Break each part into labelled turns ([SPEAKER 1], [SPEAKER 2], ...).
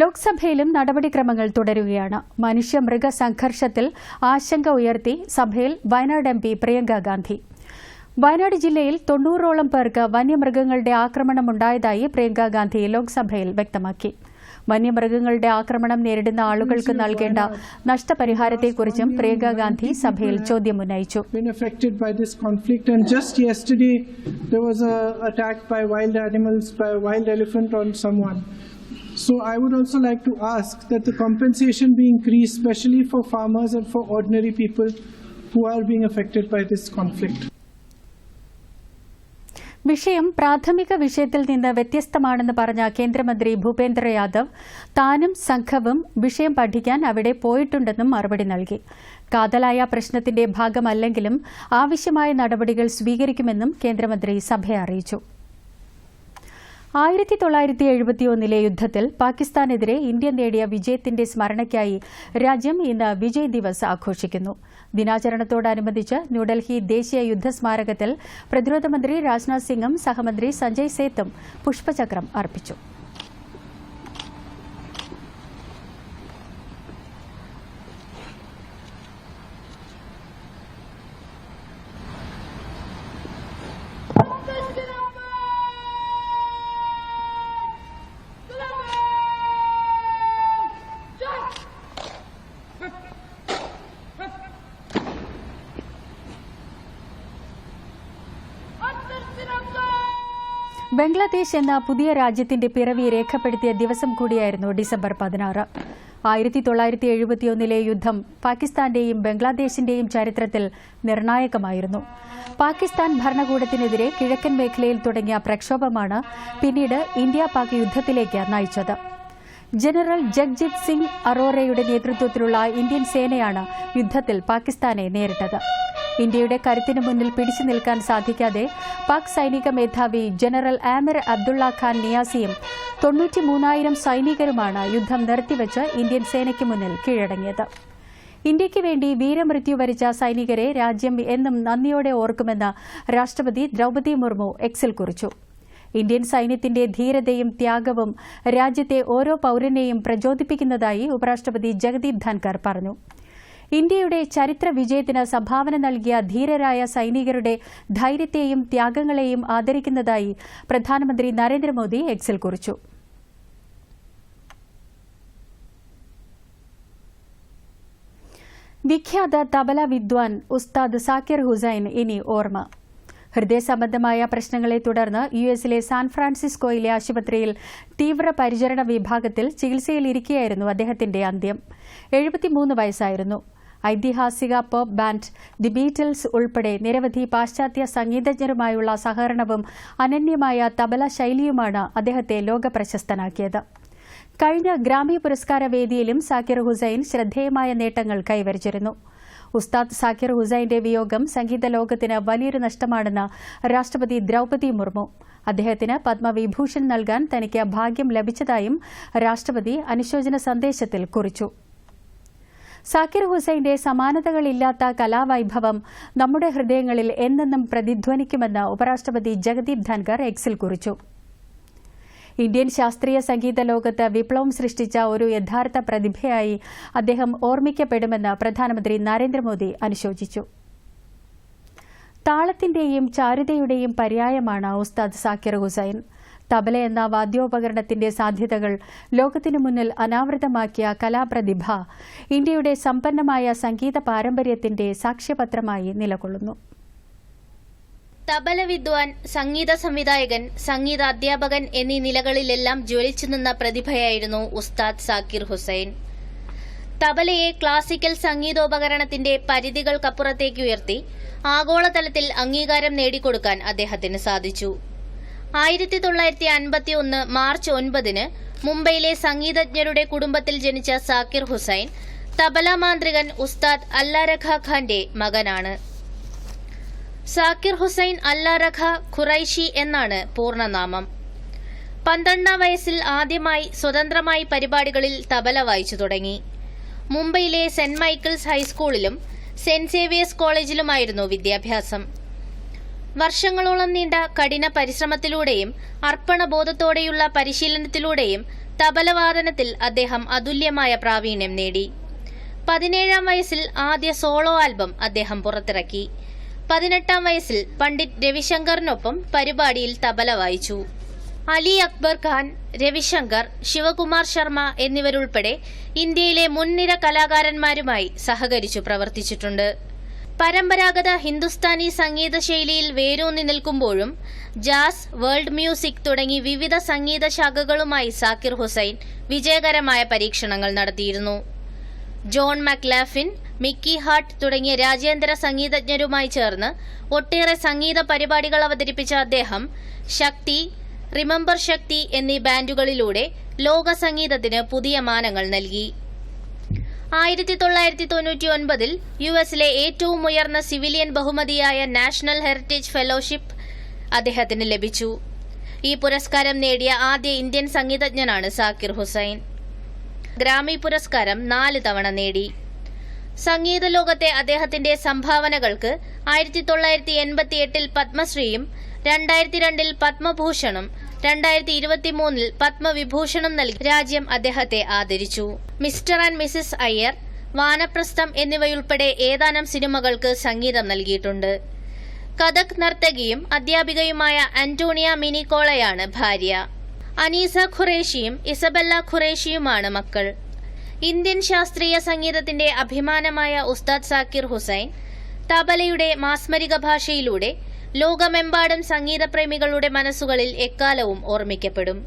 [SPEAKER 1] ലോക്സഭയിലും നടപടിക്രമങ്ങൾ തുടരുകയാണ്. മനുഷ്യ-മൃഗ സംഘർഷത്തിൽ ആശങ്ക ഉയർത്തി സഭയിൽ വയനാട് എംപി പ്രിയങ്ക ഗാന്ധി. വയനാട് ജില്ലയിൽ 90ഓളം പേർക്ക് വന്യമൃഗങ്ങളുടെ ആക്രമണമുണ്ടായതായി പ്രിയങ്ക ഗാന്ധി ലോക്സഭയിൽ വ്യക്തമാക്കി. വന്യമൃഗങ്ങളുടെ ആക്രമണം നേരിടുന്ന ആളുകൾക്ക് നൽകേണ്ട നഷ്ടപരിഹാരത്തെക്കുറിച്ചും പ്രിയങ്ക ഗാന്ധി സഭയിൽ ചോദ്യമുന്നയിച്ചു.
[SPEAKER 2] So I would also like to ask that the compensation be increased, especially for farmers and for ordinary people who are being affected by this conflict.
[SPEAKER 1] വിഷയം പ്രാഥമിക വിഷയത്തിൽ നിന്ന് വ്യത്യസ്തമാണെന്ന് പറഞ്ഞ കേന്ദ്രമന്ത്രി ഭൂപേന്ദ്ര യാദവ് താനും സംഘവും വിഷയം പഠിക്കാൻ അവിടെ പോയിട്ടുണ്ടെന്നും മറുപടി നൽകി. കാതലായ പ്രശ്നത്തിന്റെ ഭാഗമല്ലെങ്കിലും ആവശ്യമായ നടപടികൾ സ്വീകരിക്കുമെന്നും കേന്ദ്രമന്ത്രി സഭയെ അറിയിച്ചു. 1971 യുദ്ധത്തിൽ പാകിസ്ഥാനെതിരെ ഇന്ത്യ നേടിയ വിജയത്തിന്റെ സ്മരണയ്ക്കായി രാജ്യം ഇന്ന് വിജയ് ദിവസ് ആഘോഷിക്കുന്നു. ദിനാചരണത്തോടനുബന്ധിച്ച് ന്യൂഡൽഹി ദേശീയ യുദ്ധസ്മാരകത്തിൽ പ്രതിരോധ മന്ത്രി രാജ്നാഥ് സിംഗും സഹമന്ത്രി സഞ്ജയ് സേത്തും പുഷ്പചക്രം അർപ്പിച്ചു. ബംഗ്ലാദേശ് എന്ന പുതിയ രാജ്യത്തിന്റെ പിറവി രേഖപ്പെടുത്തിയ ദിവസം കൂടിയായിരുന്നു ഡിസംബർ 16. 1971 യുദ്ധം പാകിസ്ഥാന്റെയും ബംഗ്ലാദേശിന്റെയും ചരിത്രത്തിൽ നിർണായകമായിരുന്നു. പാകിസ്ഥാൻ ഭരണകൂടത്തിനെതിരെ കിഴക്കൻ മേഖലയിൽ തുടങ്ങിയ പ്രക്ഷോഭമാണ് പിന്നീട് ഇന്ത്യ-പാക് യുദ്ധത്തിലേക്ക് നയിച്ചത്. ജനറൽ ജഗ്ജിത് സിംഗ് അറോറയുടെ നേതൃത്വത്തിലുള്ള ഇന്ത്യൻ സേനയാണ് യുദ്ധത്തിൽ പാകിസ്ഥാനെ നേരിട്ടത്. ഇന്ത്യയുടെ കരുത്തിനു മുന്നിൽ പിടിച്ചു നിൽക്കാൻ സാധിക്കാതെ പാക് സൈനിക മേധാവി ജനറൽ ആമിർ അബ്ദുള്ള ഖാൻ നിയാസിയും 93,000 സൈനികരുമാണ് യുദ്ധം നിർത്തിവെച്ച് ഇന്ത്യൻ സേനയ്ക്ക് മുന്നിൽ കീഴടങ്ങിയത്. ഇന്ത്യയ്ക്ക് വേണ്ടി വീരമൃത്യു വരിച്ച സൈനികരെ രാജ്യം എന്നും നന്ദിയോടെ ഓർക്കുമെന്ന് രാഷ്ട്രപതി ദ്രൌപദി മുർമു എക്സിൽ കുറിച്ചു. ഇന്ത്യൻ സൈന്യത്തിന്റെ ധീരതയും ത്യാഗവും രാജ്യത്തെ ഓരോ പൌരനെയും പ്രചോദിപ്പിക്കുന്നതായി ഉപരാഷ്ട്രപതി ജഗദീപ് ധൻകർ പറഞ്ഞു. ഇന്ത്യയുടെ ചരിത്ര വിജയത്തിന് സംഭാവന നൽകിയ ധീരരായ സൈനികരുടെ ധൈര്യത്തെയും ത്യാഗങ്ങളെയും ആദരിക്കുന്നതായി പ്രധാനമന്ത്രി നരേന്ദ്രമോദി എക്സിൽ കുറിച്ചു. വിഖ്യാത തബല വിദ്വാൻ ഉസ്താദ് സാക്കിർ ഹുസൈൻ ഇനി ഓർമ്മ. ഹൃദയസംബന്ധമായ പ്രശ്നങ്ങളെ തുടർന്ന് യുഎസിലെ സാൻ ഫ്രാൻസിസ്കോയിലെ ആശുപത്രിയിൽ തീവ്രപരിചരണ വിഭാഗത്തിൽ ചികിത്സയിലിരിക്കെയായിരുന്നു അദ്ദേഹത്തിന്റെ അന്ത്യം. 73 വയസ്സായിരുന്നു. ഐതിഹാസിക പോപ്പ് ബാൻഡ് ദി ബീറ്റിൽസ് ഉൾപ്പെടെ നിരവധി പാശ്ചാത്യ സംഗീതജ്ഞരുമായുള്ള സഹകരണവും അനന്യമായ തബല ശൈലിയുമാണ് അദ്ദേഹത്തെ ലോകപ്രശസ്തനാക്കിയത്. കഴിഞ്ഞ ഗ്രാമി പുരസ്കാര വേദിയിലും സാക്കിർ ഹുസൈൻ ശ്രദ്ധേയമായ നേട്ടങ്ങൾ കൈവരിച്ചിരുന്നു. ഉസ്താദ് സാക്കിർ ഹുസൈന്റെ വിയോഗം സംഗീത ലോകത്തിന് വലിയൊരു നഷ്ടമാണെന്ന് രാഷ്ട്രപതി ദ്രൌപദി മുർമു. അദ്ദേഹത്തിന് പത്മവിഭൂഷൺ നൽകാൻ തനിക്ക് ഭാഗ്യം ലഭിച്ചതായും രാഷ്ട്രപതി അനുശോചന സന്ദേശത്തിൽ കുറിച്ചു. സാക്കിർ ഹുസൈന്റെ സമാനതകളില്ലാത്ത കലാവൈഭവം നമ്മുടെ ഹൃദയങ്ങളിൽ എന്നെന്നും പ്രതിധ്വനിക്കുമെന്ന് ഉപരാഷ്ട്രപതി ജഗദീപ് ധൻകർ എക്സിൽ കുറിച്ചു. ഇന്ത്യൻ ശാസ്ത്രീയ സംഗീത ലോകത്ത് വിപ്ലവം സൃഷ്ടിച്ച ഒരു യഥാർത്ഥ പ്രതിഭയായി അദ്ദേഹം ഓർമ്മിക്കപ്പെടുമെന്ന് പ്രധാനമന്ത്രി നരേന്ദ്രമോദി അനുശോചിച്ചു. താളത്തിന്റെയും ചാരുതയുടെയും പര്യായമാണ് ഉസ്താദ് സാക്കിർ ഹുസൈൻ. തബല എന്ന വാദ്യോപകരണത്തിന്റെ സാധ്യതകൾ ലോകത്തിനു മുന്നിൽ അനാവൃതമാക്കിയ കലാപ്രതിഭ ഇന്ത്യയുടെ സമ്പന്നമായ സംഗീത പാരമ്പര്യത്തിന്റെ സാക്ഷ്യപത്രമായി നിലകൊള്ളുന്നു.
[SPEAKER 3] തബല വിദ്വാൻ, സംഗീത സംവിധായകൻ, സംഗീത അധ്യാപകൻ എന്നീ നിലകളിലെല്ലാം ജ്വലിച്ചു നിന്ന പ്രതിഭയായിരുന്നു ഉസ്താദ് സാക്കിർ ഹുസൈൻ. തബലയെ ക്ലാസിക്കൽ സംഗീതോപകരണത്തിന്റെ പരിധികൾക്കപ്പുറത്തേക്ക് ഉയർത്തി ആഗോളതലത്തിൽ അംഗീകാരം നേടിക്കൊടുക്കാൻ അദ്ദേഹത്തിന് സാധിച്ചു. 1951 മാർച്ച് 9 മുംബൈയിലെ സംഗീതജ്ഞരുടെ കുടുംബത്തിൽ ജനിച്ച സാക്കിർ ഹുസൈൻ തബല മാന്ത്രികൻ ഉസ്താദ് അല്ലാരഖ ഖാന്റെ മകനാണ്. സാക്കിർ ഹുസൈൻ അല്ലാരഖ ഖുറൈഷി എന്നാണ് പൂർണ്ണനാമം. 12ാം വയസ്സിൽ ആദ്യമായി സ്വതന്ത്രമായി പരിപാടികളിൽ തബല വായിച്ചു തുടങ്ങി. മുംബൈയിലെ സെന്റ് മൈക്കിൾസ് ഹൈസ്കൂളിലും സെന്റ് സേവിയേഴ്സ് കോളേജിലുമായിരുന്നു വിദ്യാഭ്യാസം. വർഷങ്ങളോളം നീണ്ട കഠിന പരിശ്രമത്തിലൂടെയും അർപ്പണബോധത്തോടെയുള്ള പരിശീലനത്തിലൂടെയും തബലവാദനത്തിൽ അദ്ദേഹം അതുല്യമായ പ്രാവീണ്യം നേടി. 17-ാം വയസ്സിൽ ആദ്യ സോളോ ആൽബം അദ്ദേഹം പുറത്തിറക്കി. 18-ാം വയസ്സിൽ പണ്ഡിറ്റ് രവിശങ്കറിനൊപ്പം പരിപാടിയിൽ തബല വായിച്ചു. അലി അക്ബർ ഖാൻ, രവിശങ്കർ, ശിവകുമാർ ശർമ്മ എന്നിവരുൾപ്പെടെ ഇന്ത്യയിലെ മുൻനിര കലാകാരന്മാരുമായി സഹകരിച്ചു പ്രവർത്തിച്ചിട്ടുണ്ട്. പരമ്പരാഗത ഹിന്ദുസ്ഥാനി സംഗീത ശൈലിയിൽ വേരൂന്നി നിൽക്കുമ്പോഴും ജാസ്, വേൾഡ് മ്യൂസിക് തുടങ്ങി വിവിധ സംഗീത ശാഖകളുമായി സാക്കിർ ഹുസൈൻ വിജയകരമായ പരീക്ഷണങ്ങൾ നടത്തിയിരുന്നു. ജോൺ മക്ലാഫിൻ, മിക്കി ഹാർട്ട് തുടങ്ങിയ രാജ്യാന്തര സംഗീതജ്ഞരുമായി ചേർന്ന് ഒട്ടേറെ സംഗീത പരിപാടികൾ അവതരിപ്പിച്ച അദ്ദേഹം ശക്തി, റിമെമ്പർ ശക്തി എന്നീ ബാൻഡുകളിലൂടെ ലോക സംഗീതത്തിന് പുതിയ മാനങ്ങൾ നൽകി. 1999-ൽ യുഎസിലെ ഏറ്റവും ഉയർന്ന സിവിലിയൻ ബഹുമതിയായ നാഷണൽ ഹെറിറ്റേജ് ഫെലോഷിപ്പ് അദ്ദേഹത്തിന് ലഭിച്ചു. ഈ പുരസ്കാരം നേടിയ ആദ്യ ഇന്ത്യൻ സംഗീതജ്ഞനാണ് സാക്കിർ ഹുസൈൻ. ഗ്രാമി പുരസ്കാരം 4 തവണ നേടി. സംഗീത ലോകത്തെ അദ്ദേഹത്തിന്റെ സംഭാവനകൾക്ക് 1988-ൽ പത്മശ്രീയും 2002-ൽ പത്മഭൂഷണും 2023-ൽ പത്മവിഭൂഷണും നൽകി രാജ്യം അദ്ദേഹത്തെ ആദരിച്ചു. മിസ്റ്റർ ആൻഡ് മിസസ് അയ്യർ, വാനപ്രസ്ഥം എന്നിവയുൾപ്പെടെ ഏതാനും സിനിമകൾക്ക് സംഗീതം നൽകിയിട്ടുണ്ട്. കഥക് നർത്തകിയും അധ്യാപികയുമായ അന്റോണിയ മിനിക്കോളയാണ് ഭാര്യ. അനീസ ഖുറേഷിയും ഇസബെല്ല ഖുറേഷിയുമാണ് മക്കൾ. ഇന്ത്യൻ ശാസ്ത്രീയ സംഗീതത്തിന്റെ അഭിമാനമായ ഉസ്താദ് സാക്കിർ ഹുസൈൻ തബലയുടെ മാസ്മരിക ഭാഷയിലൂടെ ലോകമെമ്പാടും സംഗീതപ്രേമികളുടെ മനസ്സുകളിൽ എക്കാലവും ഓർമ്മിക്കപ്പെടും.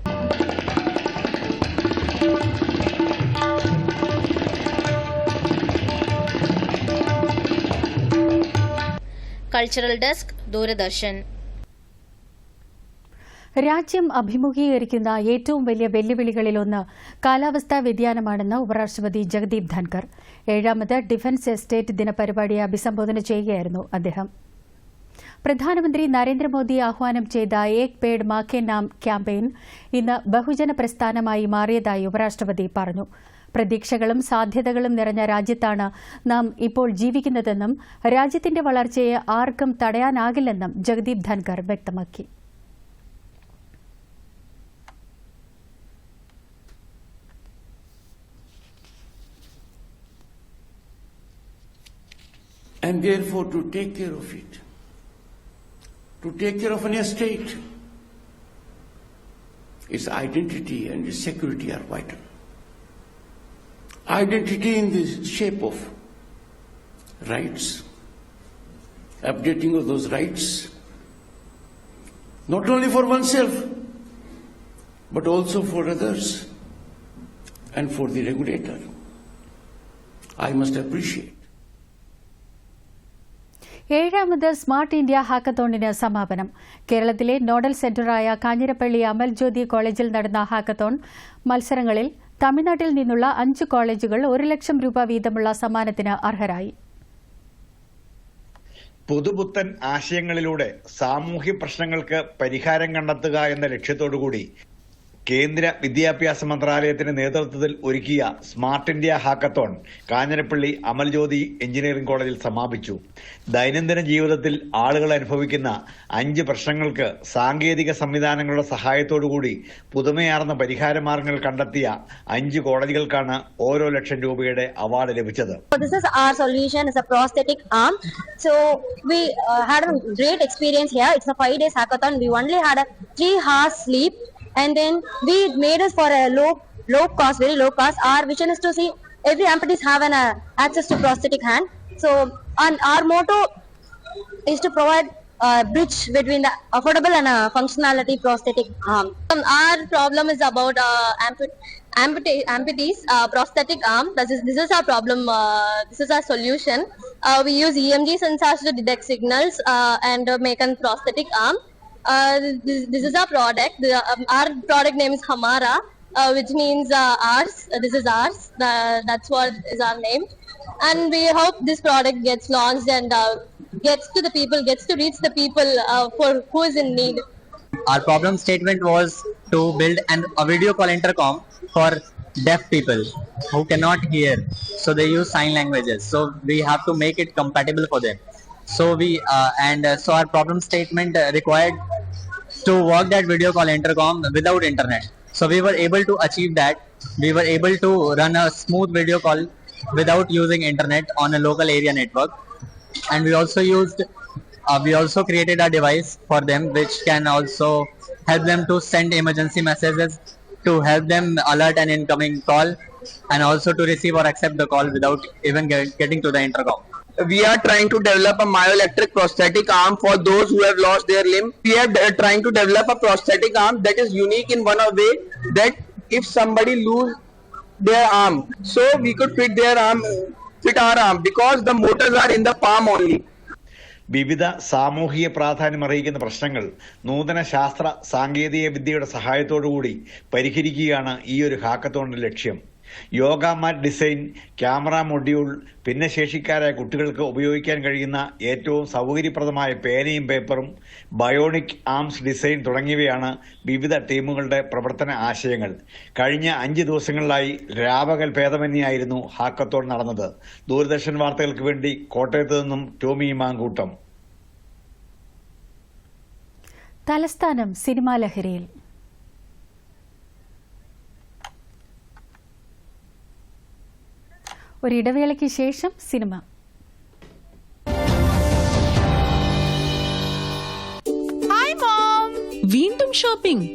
[SPEAKER 3] Cultural desk, Doordarshan.
[SPEAKER 1] രാജ്യം അഭിമുഖീകരിക്കുന്ന ഏറ്റവും വലിയ വെല്ലുവിളികളിലൊന്ന് കാലാവസ്ഥാ വ്യതിയാനമാണെന്ന് ഉപരാഷ്ട്രപതി ജഗദീപ് ധൻകർ 7ാമത് ഡിഫൻസ് എസ്റ്റേറ്റ് ദിനപരിപാടിയെ അഭിസംബോധന ചെയ്യുകയായിരുന്നു അദ്ദേഹം. പ്രധാനമന്ത്രി നരേന്ദ്രമോദി ആഹ്വാനം ചെയ്ത ഏക് പേഡ് മാ കെ നാം ക്യാമ്പയിൻ ഇന്ന് ബഹുജന പ്രസ്ഥാനമായി മാറിയതായി ഉപരാഷ്ട്രപതി പറഞ്ഞു. പ്രതീക്ഷകളും സാധ്യതകളും നിറഞ്ഞ രാജ്യത്താണ് നാം ഇപ്പോൾ ജീവിക്കുന്നതെന്നും രാജ്യത്തിന്റെ വളർച്ചയെ ആർക്കും തടയാനാകില്ലെന്നും ജഗദീപ് ധൻകർ വ്യക്തമാക്കി.
[SPEAKER 4] And therefore to take care of it, to take care of an estate, its identity and its security are vital. Identity in the shape of rights, updating of those rights, not only for oneself, but also for others and for the regulator. I must appreciate.
[SPEAKER 1] 7ാമത് smart India ഹാക്കത്തോണിന് സമാപനം. കേരളത്തിലെ nodal സെന്ററായ Kanjirappally Amal Jyothi കോളേജിൽ നടന്ന hackathon മത്സരങ്ങളിൽ തമിഴ്നാട്ടിൽ നിന്നുള്ള 5 കോളേജുകൾ 1 ലക്ഷം രൂപ വീതമുള്ള സമ്മാനത്തിന് അർഹരായി.
[SPEAKER 5] പുതുപുത്തൻ ആശയങ്ങളിലൂടെ സാമൂഹ്യ പ്രശ്നങ്ങൾക്ക് പരിഹാരം കണ്ടെത്തുക എന്ന ലക്ഷ്യത്തോടുകൂടി കേന്ദ്ര വിദ്യാഭ്യാസ മന്ത്രാലയത്തിന്റെ നേതൃത്വത്തിൽ ഒരുക്കിയ smart India hackathon Kanjirappally Amal Jyothi engineering കോളേജിൽ സമാപിച്ചു. ദൈനംദിന ജീവിതത്തിൽ ആളുകൾ അനുഭവിക്കുന്ന 5 പ്രശ്നങ്ങൾക്ക് സാങ്കേതിക സംവിധാനങ്ങളുടെ സഹായത്തോടുകൂടി പുതുമയാർന്ന പരിഹാരമാർഗങ്ങൾ കണ്ടെത്തിയ 5 കോളേജുകൾക്കാണ് ഓരോ ലക്ഷം രൂപയുടെ അവാർഡ് ലഭിച്ചത്.
[SPEAKER 6] This is our solution. It's a prosthetic arm. So we had a great experience here. It's a 5 days hackathon. We only had a 3 hours sleep. And then we made it for a low cost, very low cost. Our vision is to see every amputees have an access to prosthetic hand. So our motto is to provide a bridge between the affordable and functionality prosthetic arm. Our problem is about amputees prosthetic arm. This is our problem. This is our solution. We use EMG sensors to detect signals and make a prosthetic arm. This is our product. Our product name is Hamara, which means ours. This is ours. That's what is our name. And we hope this product gets launched and gets to reach the people for who is in need.
[SPEAKER 7] Our problem statement was to build a video call intercom for deaf people who cannot hear. So they use sign languages. So we have to make it compatible for them. So so our problem statement required to work that video call intercom without internet. So we were able to achieve that. We were able to run a smooth video call without using internet on a local area network. And we also created a device for them which can also help them to send emergency messages, to help them alert an incoming call, and also to receive or accept the call without even getting to the intercom.
[SPEAKER 8] We are trying to develop a myoelectric prosthetic arm for those who have lost their limb. We are trying to develop a prosthetic arm that is unique in one way, that if somebody lose their arm, so we could fit our arm because the motors are in the palm only.
[SPEAKER 5] വിവിധ സാമൂഹിക പ്രാധാന്യമർഹിക്കുന്ന പ്രശ്നങ്ങൾ നൂതന ശാസ്ത്ര സാങ്കേതിക വിദ്യയുടെ സഹായത്തോടുകൂടി പരിഹരിക്കുകയാണ് ഈ ഒരു ഹാക്കത്തോണിന്റെ ലക്ഷ്യം. യോഗ മാറ്റ് ഡിസൈൻ, ക്യാമറ മൊഡ്യൂൾ, ഭിന്നശേഷിക്കാരായ കുട്ടികൾക്ക് ഉപയോഗിക്കാൻ കഴിയുന്ന ഏറ്റവും സൗകര്യപ്രദമായ പേനയും പേപ്പറും, ബയോണിക് ആംസ് ഡിസൈൻ തുടങ്ങിയവയാണ് വിവിധ ടീമുകളുടെ പ്രവർത്തന ആശയങ്ങൾ. കഴിഞ്ഞ 5 ദിവസങ്ങളിലായി രാപകൽ ഭേദമന്യായിരുന്നു ഹാക്കത്തോൺ നടന്നത്. ദൂരദർശൻ വാർത്തകൾക്ക് വേണ്ടി കോട്ടയത്ത് നിന്നും ടോമി മാങ്കൂട്ടം.
[SPEAKER 1] തലസ്ഥാനം സിനിമാ ലഹരിയിൽ. ഒരിടവേളയ്ക്ക് ശേഷം സിനിമ.
[SPEAKER 9] വീണ്ടും ഷോപ്പിംഗ്.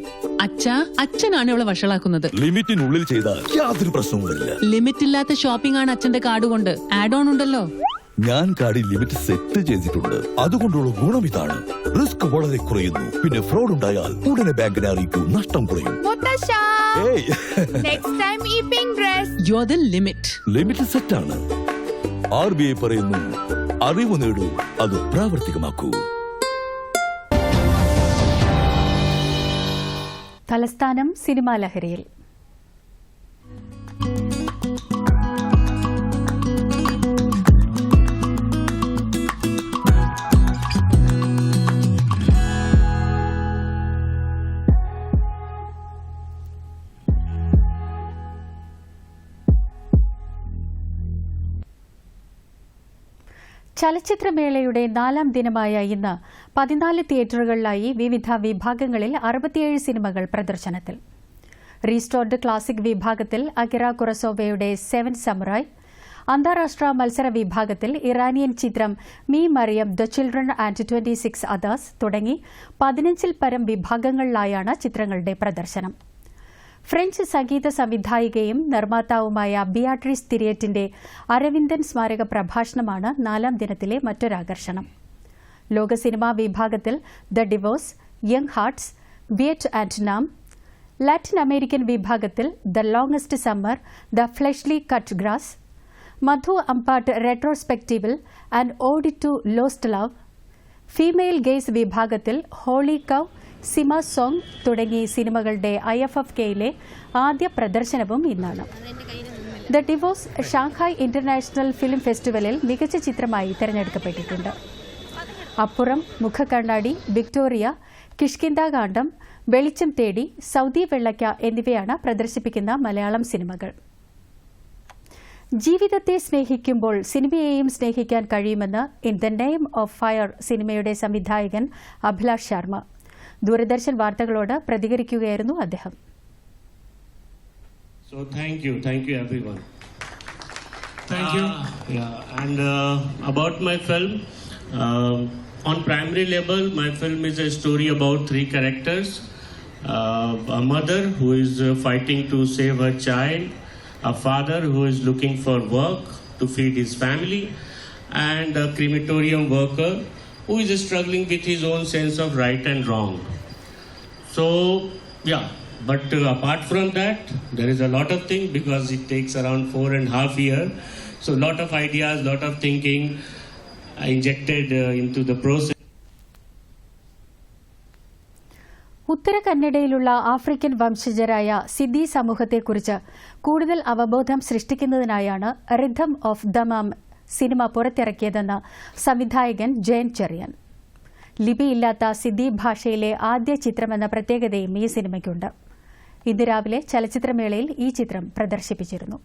[SPEAKER 9] അച്ഛനാണ് അവളെ വഷളാക്കുന്നത്.
[SPEAKER 10] ലിമിറ്റിനുള്ളിൽ ചെയ്താൽ യാതൊരു പ്രശ്നവുമില്ല.
[SPEAKER 9] ലിമിറ്റ് ഇല്ലാത്ത ഷോപ്പിംഗ് ആണ് അച്ഛന്റെ കാർഡ് കൊണ്ട്. ആഡ് ഓൺ ഉണ്ടല്ലോ.
[SPEAKER 10] ഞാൻ കാർഡിൽ ലിമിറ്റ് സെറ്റ് ചെയ്തിട്ടുണ്ട്. അതുകൊണ്ടുള്ള ഗുണം ഇതാണ്, റിസ്ക് വളരെ കുറയുന്നു. പിന്നെ ഫ്രോഡ് ഉണ്ടായാൽ ഉടനെ ബാങ്കിനെ അറിയിക്കൂ, നഷ്ടം കുറയും. ലിമിറ്റ് സെറ്റ് ആണ്. RBI പറയുന്നു, അറിവ് നേടൂ, അത് പ്രാവർത്തികമാക്കൂ.
[SPEAKER 1] തലസ്ഥാനം സിനിമാ ലഹരിയിൽ. ചലച്ചിത്രമേളയുടെ 4ാം ദിനമായ ഇന്ന് 14 തിയേറ്ററുകളിലായി വിവിധ വിഭാഗങ്ങളിൽ 67 സിനിമകൾ പ്രദർശനത്തിൽ. റീസ്റ്റോർഡ് ക്ലാസിക് വിഭാഗത്തിൽ അകിറ കുറസോവയുടെ 7 സമുറായ്, അന്താരാഷ്ട്ര മത്സര വിഭാഗത്തിൽ ഇറാനിയൻ ചിത്രം me Maryam, the children and 26 others തുടങ്ങി 15ൽ പരം വിഭാഗങ്ങളിലായാണ് ചിത്രങ്ങളുടെ പ്രദർശനം. ഫ്രഞ്ച് സംഗീത സംവിധായികയും നിർമ്മാതാവുമായ ബിയാട്രീസ് തിരിയറ്റിന്റെ അരവിന്ദൻ സ്മാരക പ്രഭാഷണമാണ് 4ാം ദിനത്തിലെ മറ്റൊരാകർഷണം. ലോക സിനിമാ വിഭാഗത്തിൽ the divorce, young hearts, Viet and Nam, Latin American വിഭാഗത്തിൽ the longest summer, the freshly cut grass, Madhu Ambat റെട്രോസ്പെക്റ്റീവിൽ and ode to lost love, female gaze വിഭാഗത്തിൽ ഹോളി കൗ, സിമ സോങ് തുടങ്ങി സിനിമകളുടെ IFFKയിലെ ആദ്യ പ്രദർശനവും ഇന്നാണ്. The divorce Shanghai international film ഫെസ്റ്റിവലിൽ മികച്ച ചിത്രമായി തെരഞ്ഞെടുക്കപ്പെട്ടിട്ടുണ്ട്. അപ്പുറം, മുഖക്കണ്ണാടി, വിക്ടോറിയ, കിഷ്കിന്ധാകാന്ഡം, വെളിച്ചം തേടി, സൗദി വെള്ളയ്ക്ക എന്നിവയാണ് പ്രദർശിപ്പിക്കുന്ന മലയാളം സിനിമകൾ. ജീവിതത്തെ സ്നേഹിക്കുമ്പോൾ സിനിമയെയും സ്നേഹിക്കാൻ കഴിയുമെന്ന് in the name of fire സിനിമയുടെ സംവിധായകൻ അഭിലാഷ് ശർമ്മ ദൂരദർശൻ വാർത്തകളോട് പ്രതികരിക്കുകയായിരുന്നു അദ്ദേഹം.
[SPEAKER 11] So thank you everyone. Thank you. And about my film, on primary level, my film is a story about 3 characters: a mother who is fighting to save her child, a father who is looking for work to feed his family, and a crematorium worker who is struggling with his own sense of right and wrong. So, but apart from that, there is a lot of things because it takes around 4.5 years. So, lot of ideas, lot of thinking injected into the process.
[SPEAKER 1] ഉത്തര കന്നഡയിലുള്ള African വംശജരായ സിദ്ധി സമൂഹത്തെക്കുറിച്ച് കൂടുതൽ അവബോധം സൃഷ്ടിക്കുന്നതിനായാണ് rhythm of Damam സിനിമ പുറത്തിറക്കിയതെന്ന് സംവിധായകൻ ജയൻ ചെറിയാൻ. ലിപിയില്ലാത്ത സിദ്ധി ഭാഷയിലെ ആദ്യ ചിത്രമെന്ന പ്രത്യേകതയും ഈ സിനിമയ്ക്കുണ്ട്. ഇന്ന് രാവിലെ ചലച്ചിത്രമേളയിൽ ഈ ചിത്രം പ്രദർശിപ്പിച്ചിരുന്നു.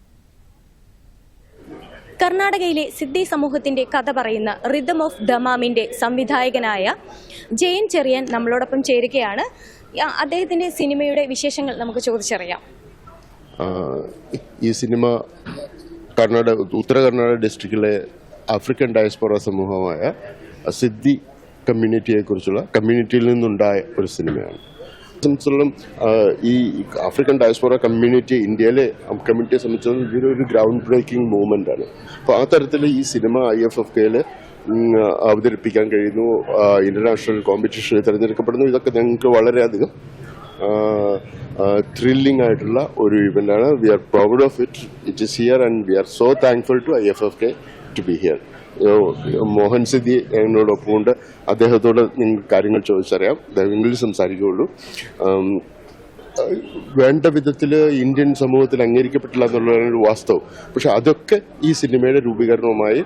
[SPEAKER 12] കർണാടകയിലെ സിദ്ധി സമൂഹത്തിന്റെ കഥ പറയുന്ന റിഥം ഓഫ് ദമാമിന്റെ സംവിധായകനായ ജയൻ ചെറിയാൻ നമ്മളോടൊപ്പം ചേരുകയാണ്. അദ്ദേഹത്തിന്റെ സിനിമയുടെ വിശേഷങ്ങൾ നമുക്ക് ചോദിച്ചറിയാം.
[SPEAKER 13] ഈ സിനിമ ഉത്തര കർണാടക ഡിസ്ട്രിക്റ്റിലെ ആഫ്രിക്കൻ ഡയസ്പോറ സമൂഹമായ സിദ്ധി കമ്മ്യൂണിറ്റിയിൽ നിന്നുണ്ടായ ഒരു സിനിമയാണ്. സംബന്ധിച്ചിടത്തോളം ഈ ആഫ്രിക്കൻ ഡയസ്പോറ കമ്മ്യൂണിറ്റി ഇന്ത്യയിലെ കമ്മ്യൂണിറ്റിയെ സംബന്ധിച്ചിടത്തോളം ഇതൊരു ഗ്രൗണ്ട് ബ്രേക്കിംഗ് മൂവ്മെന്റ് ആണ്. അപ്പോൾ ആ തരത്തിൽ ഈ സിനിമ IFFKയിൽ അവതരിപ്പിക്കാൻ കഴിയുന്നു, ഇന്റർനാഷണൽ കോമ്പറ്റീഷനിൽ തിരഞ്ഞെടുക്കപ്പെടുന്നു. ഇതൊക്കെ ഞങ്ങൾക്ക് വളരെയധികം ത്രില്ലിംഗ് ആയിട്ടുള്ള ഒരു ഇവന്റാണ്. We are proud of it. It is here and we are so thankful to IFFK to be here. Mohan Siddi എന്നോടൊപ്പം ഉണ്ട്. അദ്ദേഹത്തോട് നിങ്ങൾക്ക് കാര്യങ്ങൾ ചോദിച്ചറിയാം. അദ്ദേഹം ഇംഗ്ലീഷ് സംസാരിക്കുകയുള്ളൂ. വേണ്ട വിധത്തിൽ ഇന്ത്യൻ സമൂഹത്തിൽ അംഗീകരിക്കപ്പെട്ടില്ല എന്നുള്ളതാണ് വാസ്തവം. പക്ഷെ അതൊക്കെ ഈ സിനിമയുടെ രൂപീകരണവുമായി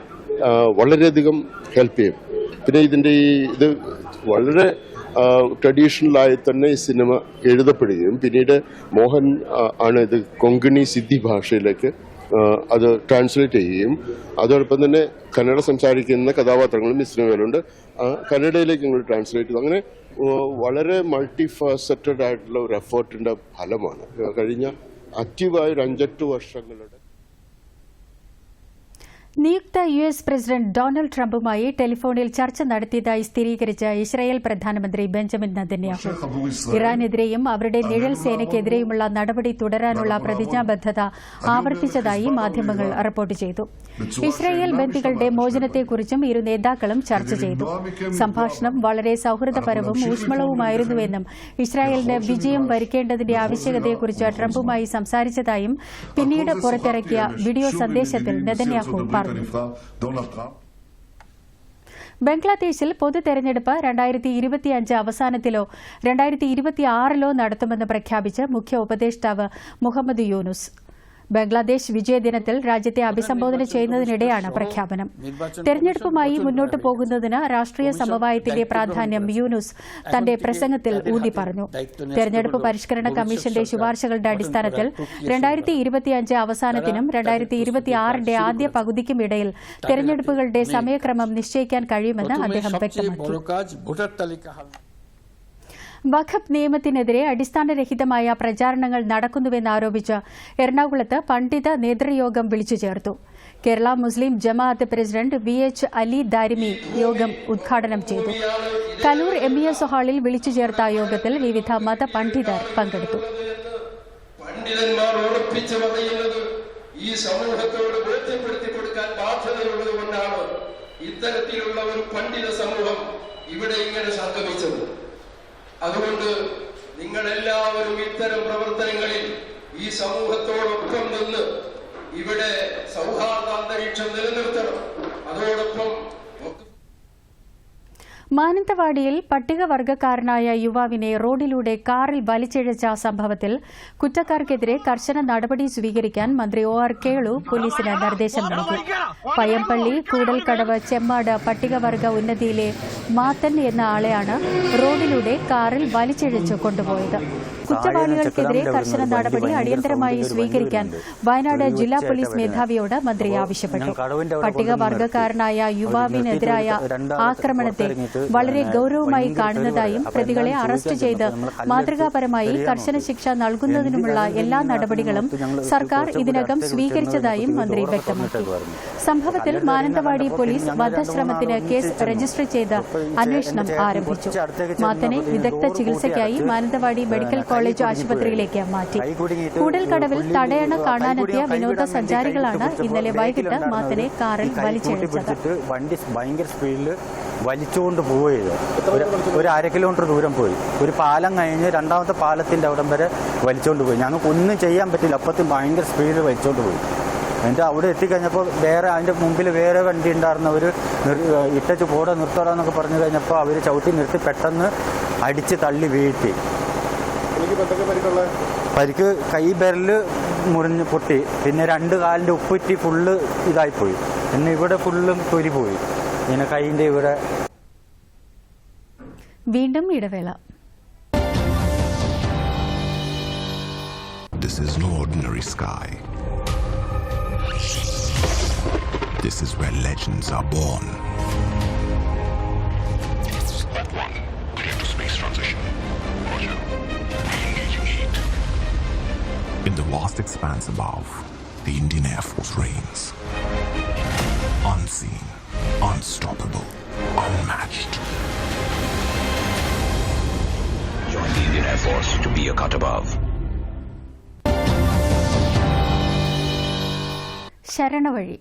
[SPEAKER 13] വളരെയധികം ഹെൽപ്പ് ചെയ്യും. പിന്നെ ഇത് വളരെ ട്രഡീഷണലായി തന്നെ ഈ സിനിമ എഴുതപ്പെടുകയും പിന്നീട് മോഹൻ ആണ് ഇത് കൊങ്കണി സിദ്ധി ഭാഷയിലേക്ക് അത് ട്രാൻസ്ലേറ്റ് ചെയ്യുകയും അതോടൊപ്പം തന്നെ കന്നഡ സംസാരിക്കുന്ന കഥാപാത്രങ്ങളും ഈ സിനിമയിലുണ്ട്. കന്നഡയിലേക്ക് ഞങ്ങൾ ട്രാൻസ്ലേറ്റ് ചെയ്തു. അങ്ങനെ വളരെ മൾട്ടി ഫാസറ്റഡ് ആയിട്ടുള്ള ഒരു എഫേർട്ടിന്റെ ഫലമാണ് കഴിഞ്ഞ ആക്റ്റീവായ ഒരു 5-8 വർഷങ്ങളുടെ.
[SPEAKER 1] നിയുക്ത US പ്രസിഡന്റ് ഡൊണാൾഡ് ട്രംപുമായി ടെലിഫോണിൽ ചർച്ച നടത്തിയതായി സ്ഥിരീകരിച്ച ഇസ്രായേൽ പ്രധാനമന്ത്രി ബെഞ്ചമിൻ നെതന്യാഹു ഇറാനെതിരെയും അവരുടെ നിഴൽ സേനയ്ക്കെതിരെയുമുള്ള നടപടി തുടരാനുള്ള പ്രതിജ്ഞാബദ്ധത ആവർത്തിച്ചതായി മാധ്യമങ്ങൾ റിപ്പോർട്ട് ചെയ്തു. ഇസ്രായേൽ ബന്ദികളുടെ മോചനത്തെക്കുറിച്ചും ഇരു നേതാക്കളും ചർച്ച ചെയ്തു. സംഭാഷണം വളരെ സൌഹൃദപരവും ഊഷ്മളവുമായിരുന്നുവെന്നും ഇസ്രായേലിന് വിജയം വരിക്കേണ്ടതിന്റെ ആവശ്യകതയെക്കുറിച്ച് ട്രംപുമായി സംസാരിച്ചതായും പിന്നീട് പുറത്തിറക്കിയ വീഡിയോ സന്ദേശത്തിൽ നെതന്യാഹു പറഞ്ഞു. ബംഗ്ലാദേശിൽ പൊതു തെരഞ്ഞെടുപ്പ് 2025 അവസാനത്തിലോ 2026 നടത്തുമെന്ന് പ്രഖ്യാപിച്ച് മുഖ്യ ഉപദേഷ്ടാവ് മുഹമ്മദ് യൂനുസ്. ബംഗ്ലാദേശ് വിജയദിനത്തിൽ രാജ്യത്തെ അഭിസംബോധന ചെയ്യുന്നതിനിടെയാണ് പ്രഖ്യാപനം. തെരഞ്ഞെടുപ്പുമായി മുന്നോട്ടു പോകുന്നതിന് രാഷ്ട്രീയ സമവായത്തിന്റെ പ്രാധാന്യം യൂനുസ് തന്റെ പ്രസംഗത്തിൽ ഊന്നി പറഞ്ഞു. തെരഞ്ഞെടുപ്പ് പരിഷ്കരണ കമ്മീഷന്റെ ശുപാർശകളുടെ അടിസ്ഥാനത്തിൽ 2025 അവസാനത്തിനും 2026 ആദ്യ പകുതിക്കുമിടയിൽ തെരഞ്ഞെടുപ്പുകളുടെ സമയക്രമം നിശ്ചയിക്കാൻ കഴിയുമെന്ന് അദ്ദേഹം വ്യക്തമാക്കി. വഖഫ് നിയമത്തിനെതിരെ അടിസ്ഥാനരഹിതമായ പ്രചാരണങ്ങൾ നടക്കുന്നുവെന്നാരോപിച്ച് എറണാകുളത്ത് പണ്ഡിത നേതൃയോഗം വിളിച്ചു ചേർത്തു. കേരള മുസ്ലിം ജമാഅത്ത് പ്രസിഡന്റ് VH അലി ദാരിമി യോഗം ഉദ്ഘാടനം ചെയ്തു. കലൂർ MES ഹാളിൽ വിളിച്ചു ചേർത്ത യോഗത്തിൽ വിവിധ മതപണ്ഡിതർ പങ്കെടുത്തു.
[SPEAKER 14] ഈ സമൂഹത്തോട് ബോധ്യപ്പെടുത്തി കൊടുക്കാൻ ബാധ്യതയുള്ളതുകൊണ്ടാണ് ഇത്തരത്തിലുള്ള ഒരു പണ്ഡിത സമൂഹം ഇവിടെ ഇങ്ങനെ സംഗമിച്ചത്. അതുകൊണ്ട് നിങ്ങളെല്ലാവരും ഇത്തരം പ്രവർത്തനങ്ങളിൽ ഈ സമൂഹത്തോടൊപ്പം നിന്ന് ഇവിടെ സൗഹാർദ്ദ അന്തരീക്ഷം നിലനിർത്തണം. അതോടൊപ്പം
[SPEAKER 1] മാനന്തവാടിയിൽ പട്ടികവർഗക്കാരനായ യുവാവിനെ റോഡിലൂടെ കാറിൽ വലിച്ചിഴച്ച സംഭവത്തിൽ കുറ്റക്കാർക്കെതിരെ കർശന നടപടി സ്വീകരിക്കാൻ മന്ത്രി OR കേളു പോലീസിന് നിർദ്ദേശം നൽകി. പയ്യമ്പള്ളി കൂടൽക്കടവ് ചെമ്മാട് പട്ടികവർഗ ഉന്നതിയിലെ മാത്തൻ എന്ന ആളെയാണ് റോഡിലൂടെ കാറിൽ വലിച്ചിഴച്ച് കൊണ്ടുപോയത്. കുറ്റവാളികൾക്കെതിരെ കർശന നടപടി അടിയന്തരമായി സ്വീകരിക്കാൻ വയനാട് ജില്ലാ പോലീസ് മേധാവിയോട് മന്ത്രി ആവശ്യപ്പെട്ടു. പട്ടികവർഗക്കാരനായ യുവാവിനെതിരായ ആക്രമണത്തെ വളരെ ഗൌരവമായി കാണുന്നതായും പ്രതികളെ അറസ്റ്റ് ചെയ്ത് മാതൃകാപരമായി കർശന ശിക്ഷ നൽകുന്നതിനുമുള്ള എല്ലാ നടപടികളും സർക്കാർ ഇതിനകം സ്വീകരിച്ചതായും മന്ത്രി വ്യക്തമാക്കി. സംഭവത്തിൽ മാനന്തവാടി പോലീസ് വധശ്രമത്തിന് കേസ് രജിസ്റ്റർ ചെയ്ത് അന്വേഷണം ആരംഭിച്ചു. മാത്തനെ വിദഗ്ധ ചികിത്സയ്ക്കായി മാനന്തവാടി മെഡിക്കൽ കോളേജ് ആശുപത്രിയിലേക്ക് മാറ്റി. കൂടൽക്കടവിൽ തടയണ കാണാനെത്തിയ വിനോദസഞ്ചാരികളാണ് ഇന്നലെ വൈകിട്ട് മാത്തനെ കാറിൽ വലിച്ചിഴച്ചത്.
[SPEAKER 15] വലിച്ചുകൊണ്ട് പോയത് ഒരു 1/2 കിലോമീറ്റർ ദൂരം പോയി. ഒരു പാലം കഴിഞ്ഞ് രണ്ടാമത്തെ പാലത്തിന്റെ അവിടം വരെ വലിച്ചുകൊണ്ട് പോയി. ഞങ്ങൾക്ക് ഒന്നും ചെയ്യാൻ പറ്റില്ല. അപ്പത്തും ഭയങ്കര സ്പീഡിൽ വലിച്ചുകൊണ്ട് പോയി. എന്നിട്ട് അവിടെ എത്തിക്കഴിഞ്ഞപ്പോൾ അതിന്റെ മുമ്പിൽ വേറെ വണ്ടി ഉണ്ടായിരുന്നവർ ഇട്ടച്ച് പോടെ നിർത്തടാന്നൊക്കെ പറഞ്ഞു കഴിഞ്ഞപ്പോൾ അവർ ചവിട്ടി നിർത്തി പെട്ടെന്ന് അടിച്ച് തള്ളി വീഴ്ത്തി. പരിക്ക് കൈ ബെരല് മുറിഞ്ഞ് പൊട്ടി. പിന്നെ 2 കാലിന്റെ ഉപ്പുറ്റി ഫുള്ള് ഇതായിപ്പോയി. പിന്നെ ഇവിടെ ഫുള്ളും തൊരി പോയി. പിന്നെ കൈന്റെ ഇവിടെ.
[SPEAKER 1] വീണ്ടും ഇടവേള.
[SPEAKER 16] This is no ordinary sky. This is where legends are born. Step 1, clear to space transition. Roger. In the vast expanse above, the Indian Air Force reigns. Unseen, unstoppable, unmatched.
[SPEAKER 17] Join the Indian Air Force to be a cut above.
[SPEAKER 1] ശരണവഴി.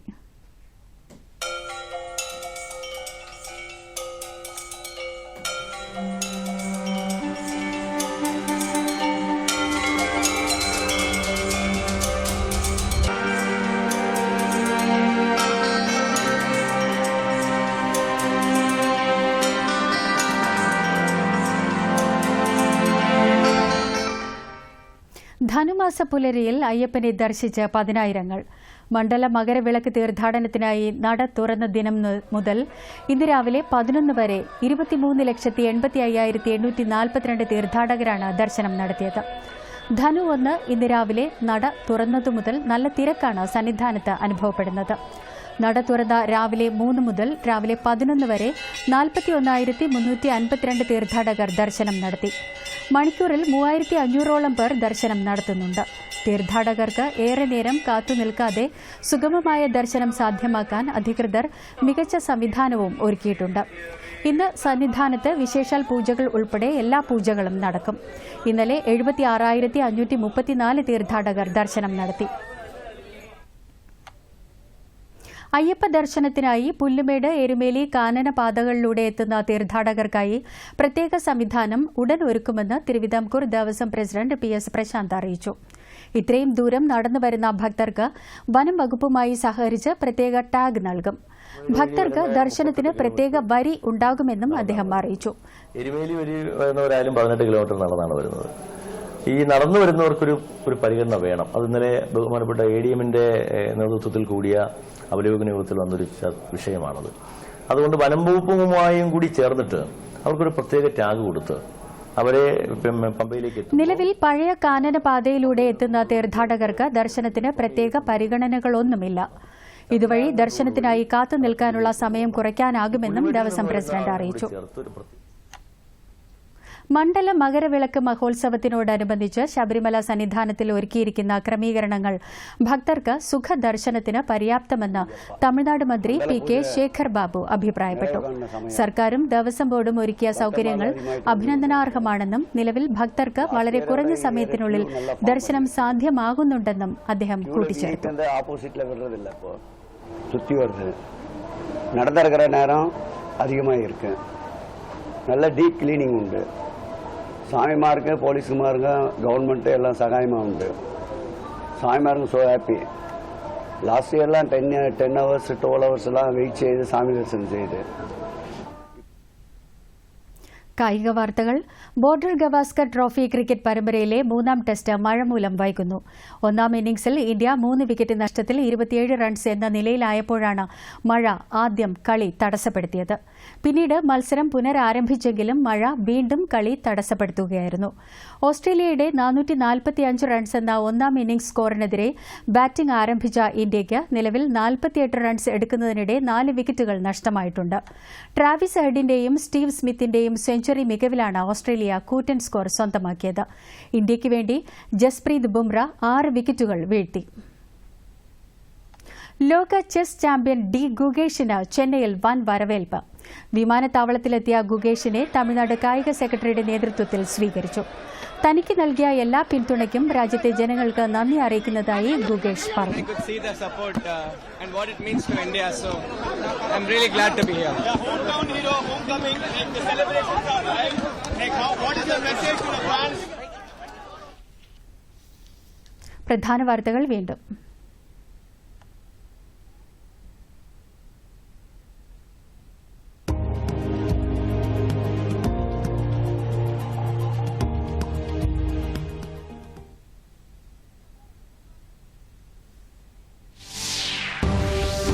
[SPEAKER 1] ധനുമാസ പുലരിയിൽ അയ്യപ്പനെ ദർശിച്ച് പതിനായിരങ്ങൾ. മണ്ഡല മകരവിളക്ക് തീർത്ഥാടനത്തിനായി നട തുറന്ന ദിനം മുതൽ ഇന്ന് രാവിലെ 11 വരെ 23,85,842 തീർത്ഥാടകരാണ് ദർശനം നടത്തിയത്. ധനു 1 ഇന്ന് രാവിലെ നട തുറന്നതു മുതൽ നല്ല തിരക്കാണ് സന്നിധാനത്ത് അനുഭവപ്പെടുന്നത്. നട തുറന്ന രാവിലെ 3 മുതൽ രാവിലെ 11 വരെ 41,352 തീർത്ഥാടകർ ദർശനം നടത്തി. മണിക്കൂറിൽ 3,500ഓളം പേർ ദർശനം നടത്തുന്നുണ്ട്. തീർത്ഥാടകർക്ക് ഏറെ നേരം കാത്തുനിൽക്കാതെ സുഗമമായ ദർശനം സാധ്യമാക്കാൻ അധികൃതർ മികച്ച സംവിധാനവും ഒരുക്കിയിട്ടുണ്ട്. ഇന്ന് സന്നിധാനത്ത് വിശേഷാൽ പൂജകൾ ഉൾപ്പെടെ എല്ലാ പൂജകളും നടക്കും. ഇന്നലെ 76,534 തീർത്ഥാടകർ ദർശനം നടത്തി. അയ്യപ്പ ദർശനത്തിനായി പുല്ലുമേട്, എരുമേലി, കാനന പാതകളിലൂടെ എത്തുന്ന തീർത്ഥാടകർക്കായി പ്രത്യേക സംവിധാനം ഉടൻ ഒരുക്കുമെന്ന് തിരുവിതാംകൂർ ദേവസ്വം പ്രസിഡന്റ് PS പ്രശാന്ത് അറിയിച്ചു. ഇത്രയും ദൂരം നടന്നുവരുന്ന ഭക്തർക്ക് വനം വകുപ്പുമായി സഹകരിച്ച് പ്രത്യേക ടാഗ് നൽകും. ഭക്തർക്ക് ദർശനത്തിന് പ്രത്യേക വരി ഉണ്ടാകുമെന്നും അദ്ദേഹം അറിയിച്ചു.
[SPEAKER 18] എരുമേലി വഴി വരുന്നവരായാലും 18 കിലോമീറ്റർ നടന്നാണ് വരുന്നത്. ഈ നടന്നു വരുന്നവർക്കൊരു പരിഗണന വേണം. അത് ഇന്നലെ ബഹുമാനപ്പെട്ട ADMന്റെ നേതൃത്വത്തിൽ കൂടിയ അവലോകന യോഗത്തിൽ വന്നൊരു വിഷയമാണത്. അതുകൊണ്ട് വനം വകുപ്പുമായും കൂടി ചേർന്നിട്ട് അവർക്കൊരു പ്രത്യേക ടാഗ് കൊടുത്ത് അവരെ പമ്പയിലേക്ക് എത്തും.
[SPEAKER 1] നിലവിൽ പഴയ കാനന പാതയിലൂടെ എത്തുന്ന തീർത്ഥാടകർക്ക് ദർശനത്തിന് പ്രത്യേക പരിഗണനകളൊന്നുമില്ല. ഇതുവഴി ദർശനത്തിനായി കാത്തുനിൽക്കാനുള്ള സമയം കുറയ്ക്കാനാകുമെന്നും ദേവസ്വം പ്രസിഡന്റ് അറിയിച്ചു. മണ്ഡല മകരവിളക്ക് മഹോത്സവത്തിനോടനുബന്ധിച്ച് ശബരിമല സന്നിധാനത്തിൽ ഒരുക്കിയിരിക്കുന്ന ക്രമീകരണങ്ങൾ ഭക്തർക്ക് സുഖദർശനത്തിന് പര്യാപ്തമെന്ന് തമിഴ്നാട് മന്ത്രി PK ശേഖർ ബാബു അഭിപ്രായപ്പെട്ടു. സർക്കാരും ദേവസ്വം ബോർഡും ഒരുക്കിയ സൌകര്യങ്ങൾ അഭിനന്ദനാർഹമാണെന്നും നിലവിൽ ഭക്തർക്ക് വളരെ കുറഞ്ഞ സമയത്തിനുള്ളിൽ ദർശനം സാധ്യമാകുന്നുണ്ടെന്നും അദ്ദേഹം കൂട്ടിച്ചേർത്തു.
[SPEAKER 19] நடந்திருக்கிற நேரம் அதிகமாக இருக்கு. நல்ல டீப் கிளீனிங் உண்டு. சாமிமாருக்கு, போலீஸுமாருங்க, கவர்மெண்ட்டு எல்லாம் சகாயமாக உண்டு. சாமிமாருங்க ஸோ ஹாப்பி. லாஸ்ட் இயர்லாம் 10 hours 12 hours எல்லாம் വെയിറ്റ് ചെയ്ത് സ്വാമി ദർശനം ചെയ്ത്.
[SPEAKER 1] കായിക വാർത്തകൾ. ബോർഡർ ഗവാസ്കർ ട്രോഫി ക്രിക്കറ്റ് പരമ്പരയിലെ 3ാം ടെസ്റ്റ് മഴ മൂലം വൈകുന്നു. 1ാം ഇന്നിംഗ്സിൽ ഇന്ത്യ 3 വിക്കറ്റ് നഷ്ടത്തിൽ 27 റൺസ് എന്ന നിലയിലായപ്പോഴാണ് മഴ ആദ്യം കളി തടസ്സപ്പെടുത്തിയത്. പിന്നീട് മത്സരം പുനരാരംഭിച്ചെങ്കിലും മഴ വീണ്ടും കളി തടസ്സപ്പെടുത്തുകയായിരുന്നു. ഓസ്ട്രേലിയയുടെ 445 റൺസ് എന്ന 1ാം ഇന്നിംഗ്സ് സ്കോറിനെതിരെ ബാറ്റിംഗ് ആരംഭിച്ച ഇന്ത്യയ്ക്ക് നിലവിൽ 48 റൺസ് എടുക്കുന്നതിനിടെ 4 വിക്കറ്റുകൾ നഷ്ടമായിട്ടുണ്ട്. ട്രാവിസ് ഹെഡിന്റെയും സ്റ്റീവ് സ്മിത്തിന്റെയും സെഞ്ചുറി മികവിലാണ് ഓസ്ട്രേലിയ കൂറ്റൻ സ്കോർ സ്വന്തമാക്കിയത്. ഇന്ത്യയ്ക്ക് വേണ്ടി ജസ്പ്രീത് ബുംറ 6 വിക്കറ്റുകൾ വീഴ്ത്തി. ലോക ചെസ് ചാമ്പ്യൻ ഡി ഗുഗേഷിന് ചെന്നൈയിൽ വൻ വരവേൽപ്പ്. വിമാനത്താവളത്തിലെത്തിയ ഗുഗേഷിനെ തമിഴ്നാട് കായിക സെക്രട്ടറിയുടെ നേതൃത്വത്തിൽ സ്വീകരിച്ചു. തനിക്ക് നൽകിയ എല്ലാ പിന്തുണയ്ക്കും രാജ്യത്തെ ജനങ്ങൾക്ക് നന്ദി അറിയിക്കുന്നതായി ഗുഗേഷ് പറഞ്ഞു. പ്രധാന വാർത്തകൾ വീണ്ടും.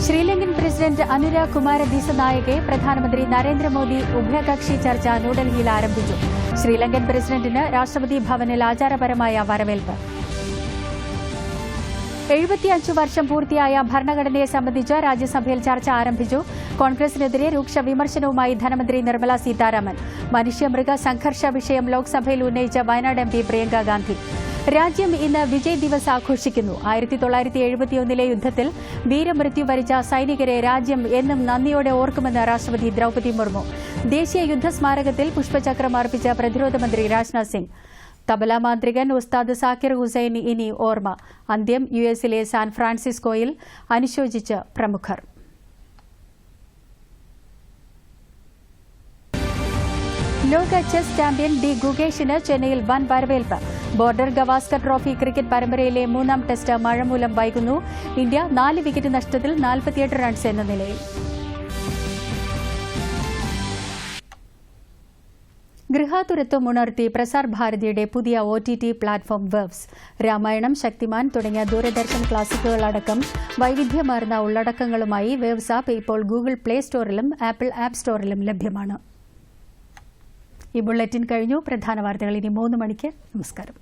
[SPEAKER 1] ശ്രീലങ്കൻ പ്രസിഡന്റ് അനുരാഗ് കുമാര ദിസനായകെ പ്രധാനമന്ത്രി നരേന്ദ്രമോദി ഉഭയകക്ഷി ചർച്ച ന്യൂഡൽഹിയിൽ ആരംഭിച്ചു. ശ്രീലങ്കൻ പ്രസിഡന്റിന് രാഷ്ട്രപതി ഭവനിൽ ആചാരപരമായ വരവേൽപ്പ്. 75 വർഷം പൂർത്തിയായ ഭരണഘടനയെ സംബന്ധിച്ച് രാജ്യസഭയിൽ ചർച്ച ആരംഭിച്ചു. കോൺഗ്രസിനെതിരെ രൂക്ഷ വിമർശനവുമായി ധനമന്ത്രി നിർമ്മല സീതാരാമൻ. മനുഷ്യമൃഗ സംഘർഷ വിഷയം ലോക്സഭയിൽ ഉന്നയിച്ച വയനാട് MP പ്രിയങ്ക ഗാന്ധി. രാജ്യം ഇന്ന് വിജയ് ദിവസ് ആഘോഷിക്കുന്നു. 1971 യുദ്ധത്തിൽ വീരമൃത്യു വരിച്ച സൈനികരെ രാജ്യം എന്നും നന്ദിയോടെ ഓർക്കുമെന്ന് രാഷ്ട്രപതി ദ്രൗപദി മുർമു. ദേശീയ യുദ്ധസ്മാരകത്തിൽ പുഷ്പചക്രം അർപ്പിച്ച പ്രതിരോധ മന്ത്രി രാജ്നാഥ് സിംഗ്. തബല മാന്ത്രികൻ ഉസ്താദ് സാക്കിർ ഹുസൈൻ ഇനി ഓർമ്മ. അന്ത്യം യുഎസിലെ സാൻ ഫ്രാൻസിസ്കോയിൽ അനുശോചിച്ച് പ്രമുഖർ. ലോക ചെസ് ചാമ്പ്യൻ ഡി ഗുഗേഷിന് ചെന്നൈയിൽ വൻ വരവേൽപ്പ്. ബോർഡർ ഗവാസ്കർ ട്രോഫി ക്രിക്കറ്റ് പരമ്പരയിലെ 3ാം ടെസ്റ്റ് മഴ മൂലം വൈകുന്നു. ഇന്ത്യ 4 വിക്കറ്റ് നഷ്ടത്തിൽ 48 റൺസ് എന്ന നിലയിൽ. ഗൃഹാതുരത്വം ഉണർത്തി പ്രസാർ ഭാരതിയുടെ പുതിയ OTT platform webs. Ramayanam, Shaktimaan തുടങ്ങിയ ദൂരദർശൻ ക്ലാസിക്കുകളടക്കം വൈവിധ്യമാർന്ന ഉള്ളടക്കങ്ങളുമായി വെബ്സ് ആപ്പ് ഇപ്പോൾ ഗൂഗിൾ പ്ലേ സ്റ്റോറിലും ആപ്പിൾ ആപ്പ് സ്റ്റോറിലും ലഭ്യമാണ്. ഈ ബുള്ളറ്റിൻ കഴിഞ്ഞു. പ്രധാന വാർത്തകൾ ഇനി 3 മണിക്ക്. നമസ്കാരം.